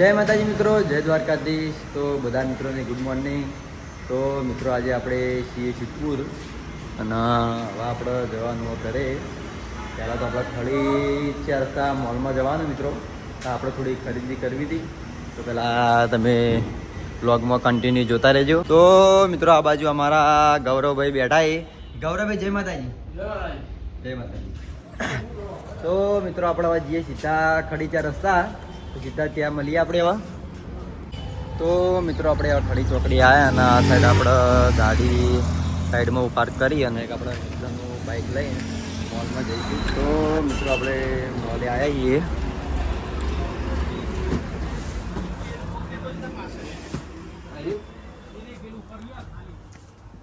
જય માતાજી મિત્રો, જય દ્વારકાધીશ. તો બધા મિત્રોને ગુડ મોર્નિંગ. તો મિત્રો આજે આપણે છીએ સિદ્ધપુર અને હવે આપણે જવાનું ઘરે. પહેલાં તો આપણે ખડી 4 રસ્તા મોલમાં જવાનું મિત્રો. તો આપણે થોડી ખરીદી કરવી હતી, તો પહેલાં તમે બ્લોગમાં કન્ટિન્યુ જોતા રહેજો. તો મિત્રો આ બાજુ અમારા ગૌરવભાઈ બેઠા છે. ગૌરવભાઈ જય માતાજી. જય માતાજી. તો મિત્રો આપણે હવે જઈએ સીધા ખડી 4 રસ્તા, સીધા ત્યાં મળીએ આપણે હવે. તો મિત્રો આપણે ખડી ચોકડી આવ્યા અને આ સાઈડ આપણે ગાડી સાઈડમાં પાર્ક કરી અને એક આપણે મિત્રનું બાઇક લઈને મોલમાં જઈશું. તો મિત્રો આપણે મોલે આવ્યા છીએ.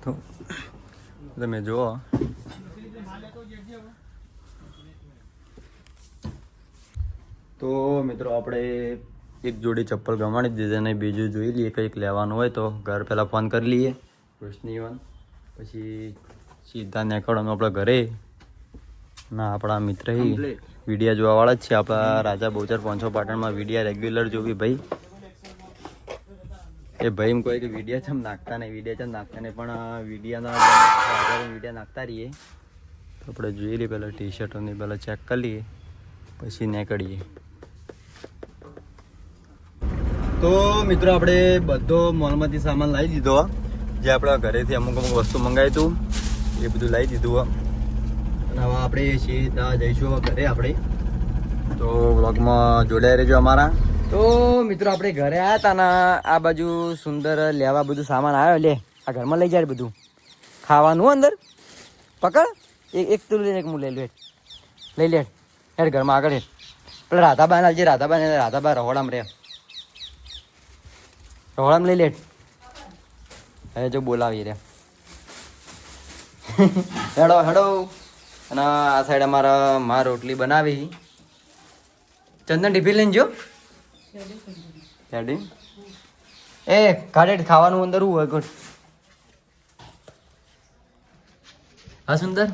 તો તમે જુઓ, તો મિત્રો આપણે એક જોડી ચપ્પલ ગમાડી દીધી અને બીજું જોઈ લઈએ કંઈક લેવાનું હોય તો ઘર પહેલાં ફોન કરી લઈએ રોશનીવન, પછી સીધા નીકળવાનું આપણે ઘરે. ના આપણા મિત્ર વિડીયા જોવાવાળા જ છે આપણા રાજા બહુચર પહોંચો પાટણમાં વિડીયા રેગ્યુલર જોવી ભાઈ. એ ભાઈ એમ કહે કે વિડીયા ચમ નાખતા નહીં, વિડીયા ચમ નાખતા નહીં, પણ વિડીયા નાખતા રહીએ. તો આપણે જોઈ લઈએ પહેલાં ટી શર્ટોની પહેલાં ચેક કરી લઈએ પછી નીકળીએ. તો મિત્રો આપણે બધો મોલમાંથી સામાન લાવી દીધો, જે આપણા ઘરેથી અમુક વસ્તુ મંગાવી હતું એ બધું લાવી દીધું. અને હવે આપણે સીધા જઈશું ઘરે આપણે. તો વ્લોગમાં જોડાઈ રહેજો અમારા. તો મિત્રો આપણે ઘરે આવ્યા હતા ને આ બાજુ સુંદર લેવા બધું સામાન આવ્યો. લે આ ઘરમાં લઈ જાય બધું ખાવાનું અંદર પકડ. એક તું લઈને એક હું લઈ લે, લઈ લે હેડ ઘરમાં આગળ હેડ. પેલા રાધાબા ના જે રાધાબા રહોડામાં રહે, રહોડામાં લઈ લે. હવે જો બોલાવી રે હેડો હેડો. અને આ સાઈડ અમારા રોટલી બનાવી. ચંદન ટિફિન લઈને જો રેડી. એ કાઢે ખાવાનું અંદર હું હોય ગુડ. હા સુંદર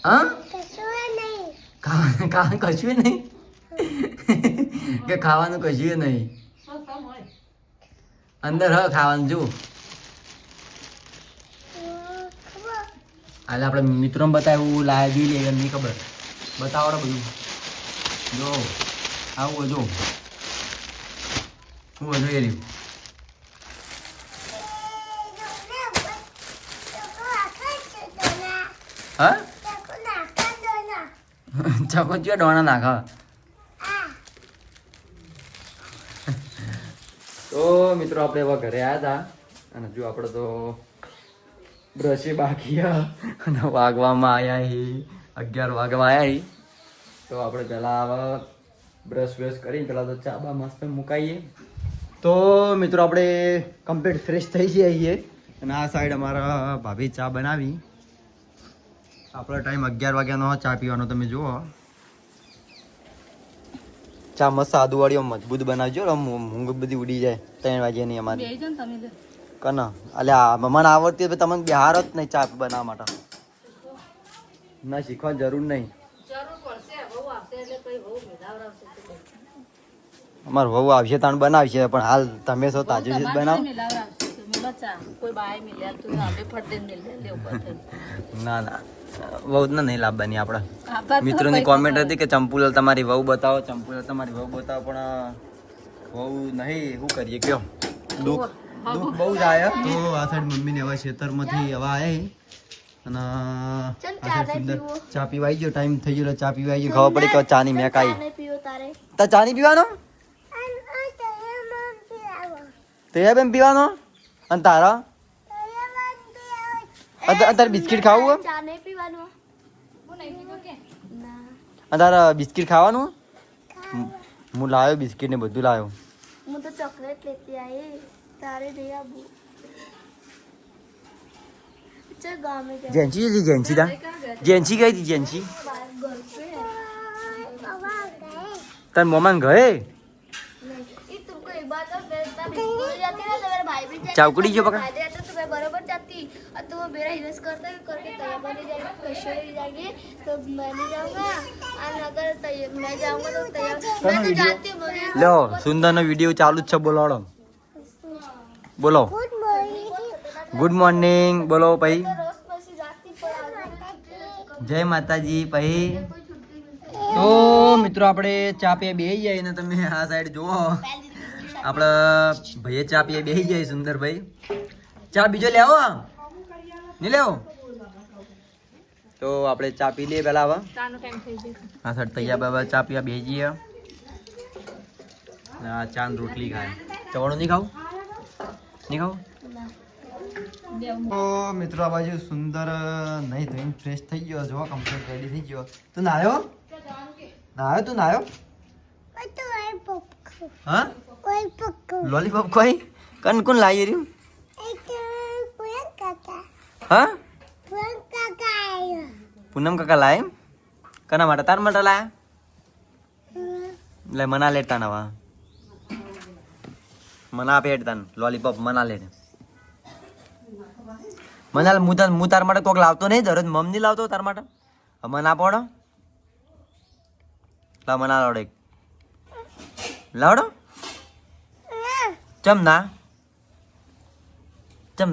હા ખાવાનું કશું નહીં કે ખાવાનું કશું નહીં અંદર. હા ખાવાનું જો હાલે આપણે મિત્રોને બતાવ્યું લાયા બી લે નહીં ખબર બતાવડો બધું જો આવું જો હું જોઈ રહ્યું. હા ચકો ચિયા ડોણા નાખા. તો મિત્રો આપણે હવે ઘરે આવ્યા હતા અને જો આપણે તો બ્રશે બાકી અને વાગવામાં આવ્યા 11 વાગવા આવ્યા. તો આપણે પહેલાં હવે બ્રશ વ્રશ કરીને પહેલાં તો ચા બા મસ્ત મુકાઈએ. તો મિત્રો આપણે કમ્પ્લીટ ફ્રેશ થઈ જઈએ અને આ સાઈડ અમારા ભાભી ચા બનાવી. આપણો ટાઈમ 11 વાગ્યાનો ચા પીવાનો. તમે જુઓ ચા મસ્ત આદુવાળીઓ મજબૂત બનાવજો, ઊંઘ બધી ઉડી જાય 3 વાગ્યાની અમારી કના. અલ્યા મને આવડતી હોય તમને બિહાર જ નહીં ચા બનાવવા માટે. ના શીખવાની જરૂર નહીં. અમાર વહુ આવશે તાણ બનાવશે, પણ હાલ તમે છો તાજું જ બનાવો. ના ના વહુ ને નહીં લાવવાની. આપડે મિત્રોની કોમેન્ટ હતી કે ચંપુલાલ તમારી વહુ બતાવો, ચંપુલાલ તમારી વહુ બતાવો, પણ વહુ નહીં. શું કરીએ કયો, દુઃખ બહુ જ આવ્યા. તો આ સાઈડ મમ્મી ને હવે ખેતરમાંથી હવે આવ્યા અને આ સુંદર ચા પીવા આવી ગયો. ટાઈમ થઈ ગયો ચા પીવા આવી ગયો. ખબર પડી કે ચા ની મેક આવી. તો ચા નહીં પીવાનો, તે બેન પીવાનો. અને તારા તારે બિસ્કિટ ખાવું? તારા બિસ્કિટ ખાવાનું? હું લાવ્યો બિસ્કિટ ને બધું લાવ્યો. હું તો ચોકલેટ લેતી આવી. તારે દે આબુ. ચલ ગામે જા. જેન્સી હતી જેન્સી તા જેન્સી ગઈ હતી જેન્સી. તાર મોમાન ગયે ચાવકડી જો પકડ. आती और तो वो मेरा हिरस करते करके तैयार बने जाएगा कैसे जाएंगे तो मैं नहीं जाऊँगा और अगर मैं जाऊँगा तो तैयार मैं तो जानती हूँ मुझे લો સુંદરનો વિડીયો ચાલુ જ છે બોલાડો બોલો गुड मॉर्निंग ગુડ મોર્નિંગ બોલો ભાઈ रोज पैसे जाती पर જય માતાજી ભાઈ તો મિત્રો આપણે ચા પીએ બેસી જાય ને તમે આ સાઈડ જુઓ આપણે ભાઈએ ચા પીએ બેસી જાય સુંદરભાઈ ચા બીજો લેવો નહીં લેવો તો આપણે ચા પી લઈએ પહેલા હવે હા સર તૈયાર બાબા ચા પીવા બેસી જઈએ આ ચા ને રોટલી ખાય ચવાણું નહીં ખાવું નહીં ખાવું તો મિત્રો આ બાજુ સુંદર નહીં ધોઈને ફ્રેશ થઈ ગયો જો કમ્પ્લીટ રેડી થઈ ગયો તું નાયો તું નાયો હા લોલીપોપ કોઈ કન કોણ લાવી રહ્યું હા પૂનમ કાકા લાય કના માટે તાર માટે લાયા લે મના લેતા નવા મના આપે હેડતા લોલીપોપ મના લે મના હું તાર માટે કોક લાવતો નહીં દરરોજ મમ નહીં લાવતો તાર માટે મના પડો લા મના લાવડો એક લાવડો ચમ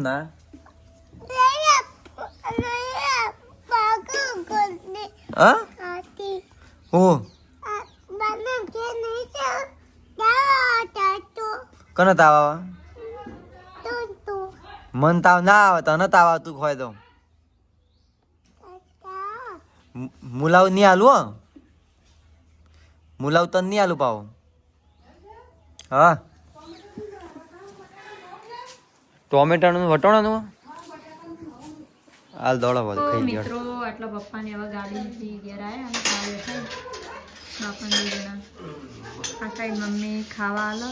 ના હા હું કને તાવ આવે મન તાવ ના આવે તને તાવ આવતું હોય તો મુલાવ નહીં આલું હો મુલાવ તને નહીં આલું પાવ હા ટોમેટાનું વટોણાનું હાલ દોડો બધું ખાઈ ગયો મિત્રો આટલા પપ્પાને હવે ગાડીથી ઘેર આવ્યા અને ખાવા બેઠા બાપા બે જણા આ સાઈડ મમ્મી ખાવા આલો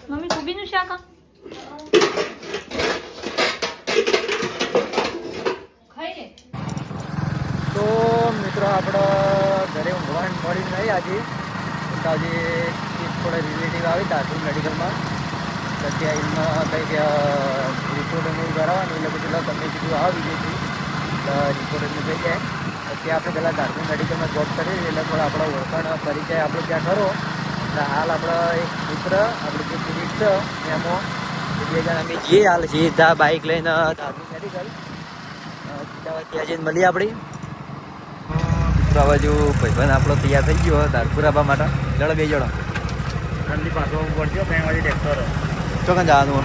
મમ્મી કુબીનું શાક તો મિત્રો આપણે ઘરે ઊંઘવાનું મળી નહીં આજે તો આજે થોડા રિલેટિવ આવી તાજુ મેડિકલમાં તો ત્યાં એમના કંઈક રિપોર્ટ એવું કરાવવાનું એટલે બધું તમે કીધું આવી જઈશું રિપોર્ટ એનું થઈ જાય ત્યાં આપણે પહેલાં તાજુ મેડિકલમાં જોબ કરી એટલે થોડા આપણો ઓળખાણ પરિચય આપણે ત્યાં ખરો એટલે હાલ આપણે એક મિત્ર આપણે જે ક્લિનિક છે એમાં બે જણા અમે જઈએ હાલ સીધા બાઇક લઈને તાજુ મેડિકલ ત્યાં જઈને મળીએ આપણી આ બાજુ ભાઈબંધ આપણો તૈયાર થઈ ગયો ધારપુર આવવા માટે જડો બે જડો ચોકન જવાનું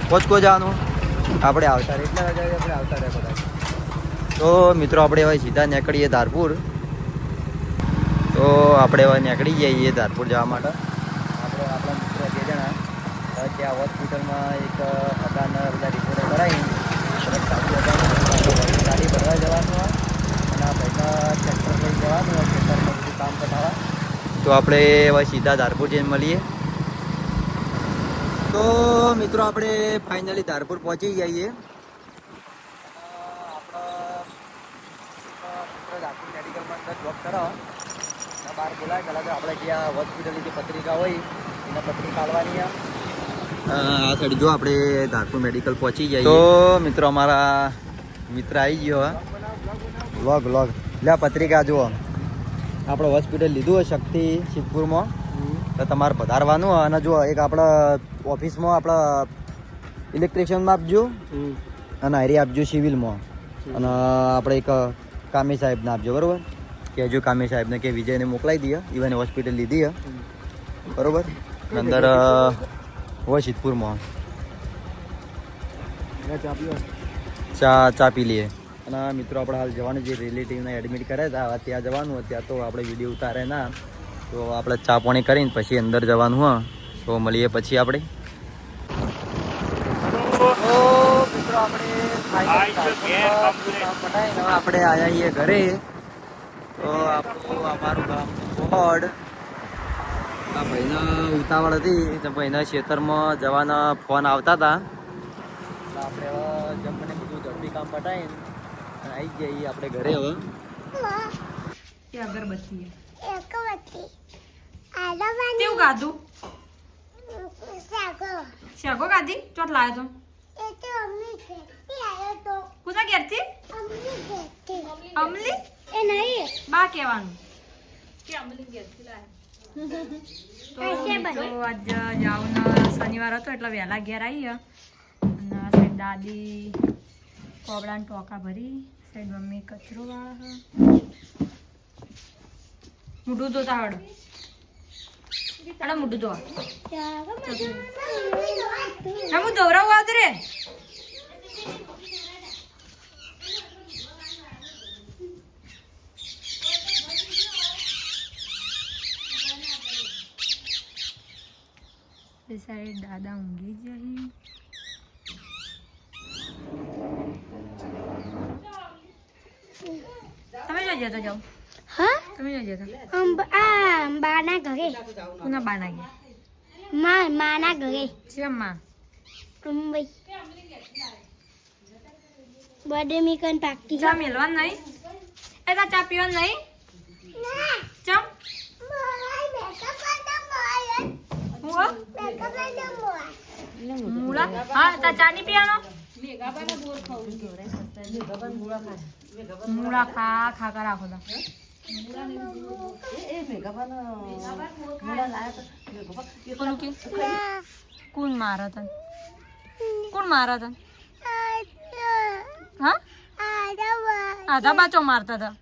કોચકો જવાનું આપણે આવતા રહે એટલા વાગે આપણે આવતા રહે બધા તો મિત્રો આપણે હવે સીધા નીકળીએ ધારપુર તો આપણે હવે નીકળી જઈએ ધારપુર જવા માટે આપણે આપણા મિત્રો બે જણા ત્યાં હોસ્પિટલમાં એક હતાના બધા રિપોર્ટ કરાવી ગાડી ભરવા જવાનું હોય ટ્રેક્ટર લઈ જવાનું હોય ખેતરમાં બધું કામ કરાવવા તો આપણે હવે સીધા ધારપુર જઈને મળીએ તો મિત્રો આપણે ફાઇનલી ધારપુર પહોંચી જઈએ આપણે ધારપુર મેડિકલમાં અંદર જોબ કરાવો બહાર બોલાય કલાક આપણે જ્યાં હોસ્પિટલની જે પત્રિકા હોય એને પત્રિકા આલવાની આ સાઈડ જો આપણે ધારપુર મેડિકલ પહોંચી જઈએ તો મિત્રો અમારા મિત્ર આવી ગયો વ્લોગ લે પત્રિકા જુઓ આપણે હોસ્પિટલ લીધું હોય શક્તિ સિદ્ધપુરમાં તો તમારે પધારવાનું હોય અને જો એક આપણા ઓફિસમાં આપણા ઇલેક્ટ્રિશિયનમાં આપજો અને હારી આપજો સિવિલમાં અને આપણે એક કામી સાહેબને આપજો બરાબર કહેજો કામી સાહેબને કે વિજયને મોકલાવી દઈએ ઇવન હોસ્પિટલ લીધી બરાબર અંદર હોય સિદ્ધપુરમાં ચા પી લઈએ અને મિત્રો આપણે હાલ જવાનું જે રિલેટિવને એડમિટ કર્યા હતા ત્યાં જવાનું ત્યાં તો આપણે વિડીયો ઉતારે ના તો આપણે ચા પાણી કરીને પછી અંદર જવાનું હોય તો મળીએ પછી આપણે મિત્રો આપણે આવ્યા છીએ ઘરે તો આપણું અમારું ગામ બોર્ડ આ ભાઈને ઉતાવળ હતી તો ભાઈના ખેતરમાં જવાના ફોન આવતા હતા આપણે હવે જમને બધું ઝડપી કામ પટાઈને આવી જઈએ આપણે ઘરે હવે. કે અગરબત્તી એકવતી કેવું ખાધું સાગો શાકો ખાધી ચોટ લાવ્યો તો એ તો અમ્મી ખેતી આવ્યો તો કુના ઘેરથી અમ્મી ખેતી અમલી એ નહીં બા કહેવાનું કે અમલી ઘેરથી લાવ્યા તો આજ જાઉં શનિવાર હતો એટલે વહેલા ઘેર આવી અને સાહેબ દાદી કોબળાને ટોકા ભરી સાહેબ મમ્મી કચરો વાળા મોઢું ધોતા હડો અરે મોઢું ધોવા ના હું ધોવરાવું આવ રે સાઈડ દાદા ઊંઘી જઈ તમે જો જતા જાઓ હા તમે જો જતા બાના ઘરે કોના બાના ગયા માના ઘરે કેમ માં મુંબઈ બર્થડે મીકન પાકી ચા મેલવાનું નહીં એ તા ચા પીવાનું નહીં ચમ મૂળા હા તા ચા નહીં પીવાનો મૂળા ખા ખા કર રાખો તા કોણ મારા તન કોણ મારા તન હા આધા બાચો મારતા હતા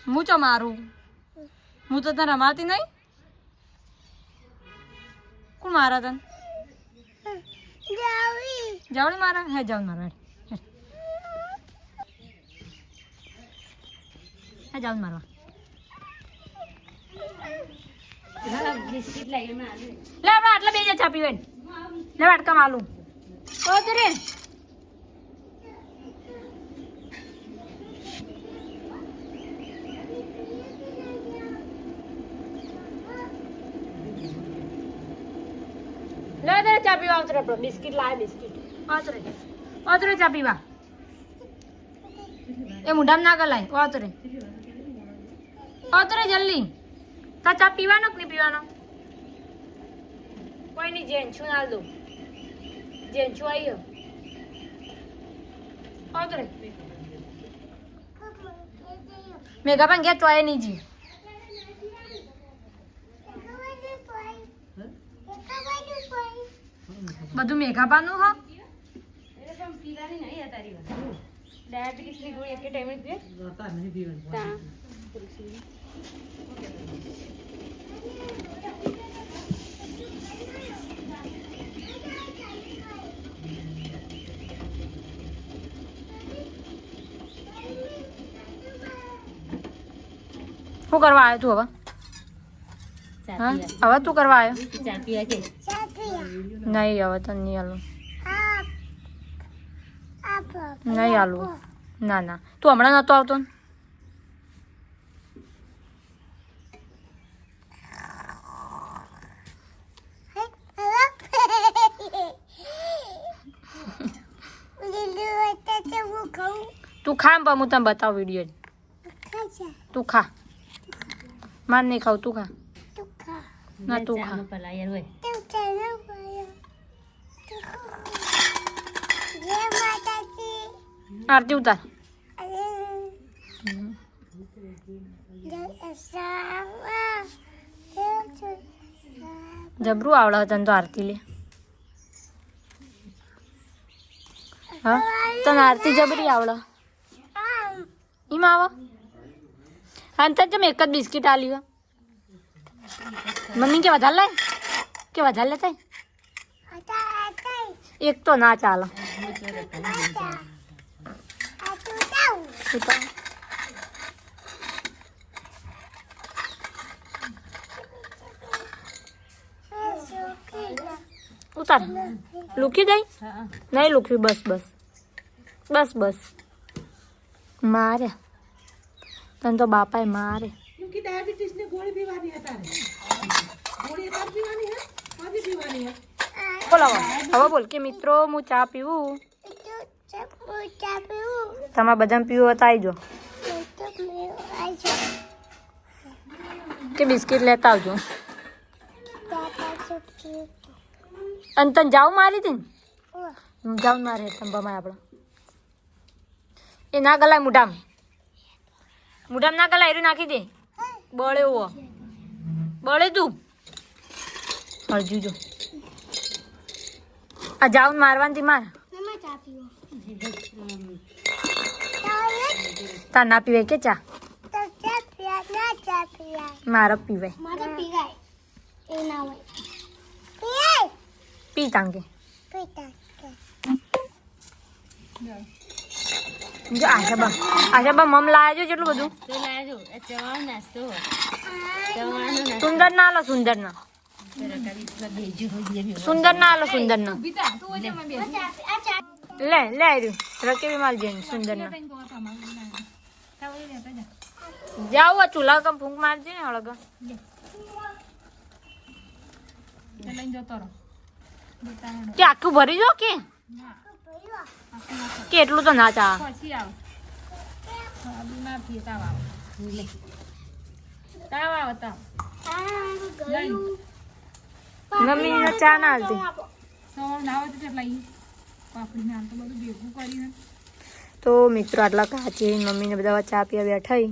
હું ચો મારું હું તો તને રમાતી નહીં કોણ મારા તન જાવડી મારા હે જાવ મારવા હે જાવ મારવા લે આપણે આટલા બે ચા પીવે લે વાટકા માલું તો રે લે દે ચા પીવા આવતો રે બિસ્કિટ લાય બિસ્કિટ આવતો રે ચા પીવા એ મુઢામ ના ગલાય આવતો રે જલ્દી તા ચા પીવાનો કે નહીં પીવાનો કોઈ નહીં જેન્છું ના દો જેન્છું આવ્યો આવતો રે મેઘા પણ ગયા ચોય નહીં જી બધું મેઘાબાનું હો ડાયાબિટીસ ની ગોળી એક ટાઈમે પીએ શું કરવા આવ્યો તું હવે હા હવે તું કરવા આવ્યો નહીં હવે તને નહીં હાલું નહીં હાલું ના ના તું હમણાં નતો આવતો ને તું ખા પણ હું તને બતાવું વિડીયો તું ખા માર નહીં ખાવ તું ખા ના તું ખા આરતી ઉતાર જબરું આવડે તને તો આરતી લે હા તને આરતી જબરી આવડે એમ આવો હા તને તમે એક જ બિસ્કિટ આલી મમ્મી કે વધારે લે કે વધારે લેતા એક તો ના ચાલે ઉતાર લૂકી દઈ નહીં લૂકવી બસ બસ બસ બસ મારે તને તો બાપાએ મારે ડાયાબિટીસ ની ગોળી પીવાની હતા ગોળી પીવાની હે પીવાની હે બોલ હવે બોલ કે મિત્રો હું ચા પીવું, તમારે બધાને પીવું હોય તો આવી જાઓ કે બિસ્કિટ લેતા આવજો. અને તને જાઉં મારી હતી ને, હું જાઉં મારે તંબામાં આપણે એ ના ગલાય મુઢામ ના ગલાય એરું નાખી દે. બળે એવો બળે તું હળજુ જો આ જાઉં મારવાની માર તાર ના પીવાય કે ચા મારે પીવાય પી તાંગે જો આશાબા મમ લાયા જો જેટલું બધું સુંદર ના આલો સુંદર ના લે આવ્યું રકેબી માલ જઈને સુંદર ના જાઓ આ ચૂલા કમ ફૂંક મારજે ને હળગ કે આખું ભરી જો કે એટલું તો ના ચા મમ્મી ચા ના આવતી. તો મિત્રો આટલા કાચી મમ્મીને બધા ચા પીવા બેઠા.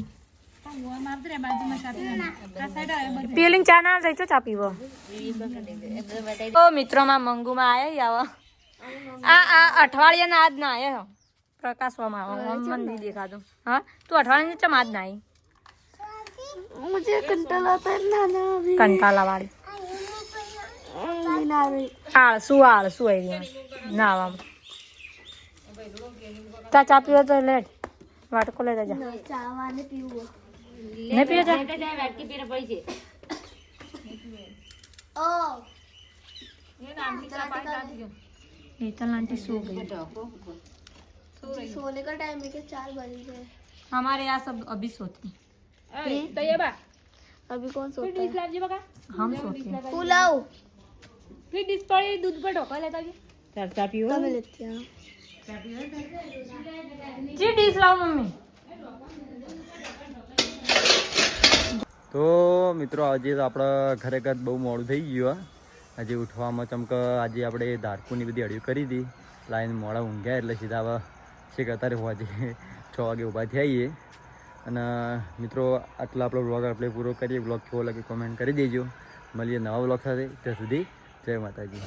પીલિંગ ચા ના થઈ તો ચા પીવો. તો મિત્રોમાં મંગુમાં આવ્યા આ અઠવાડિયાના આજ ના આવ્યા પ્રકાશવામાં મન નહીં દેખાતું. હા તું અઠવાડિયાની ચમ આજ ના આવી કંટાલા વાળી આળસુ આવી ગયા ના આવામાં. તા ચા પીવો તો લેટ વાટકો લેતા જા. નહીં પીવો सोने का टाइम है कि 4 बजे है. हमारे यहाँ सब अभी सोते हैं. अभी कौन सोता है? हम सोते हैं. पुलाव फिर डिश पड़ी दूध पर ढोका लेता जी. चर्चा पीओ तब लेते हैं. जी डिश लाओ मम्मी. તો મિત્રો આજે તો આપણા ખરેખર બહુ મોડું થઈ ગયું. આજે ઉઠવામાં ચમક આજે આપણે ધારકુની બધી અડીઓ કરી હતી લાઈન મોડા ઊંઘ્યા એટલે સીધા હવે શેક અત્યારે આજે 6 વાગે ઊભા થઈએ. અને મિત્રો આટલા આપણો વ્લોગ આપણે પૂરો કરીએ. વ્લોગ કેવો લાગે કોમેન્ટ કરી દેજો. મળીએ નવા વ્લોગ સાથે. ત્યાં સુધી જય માતાજી.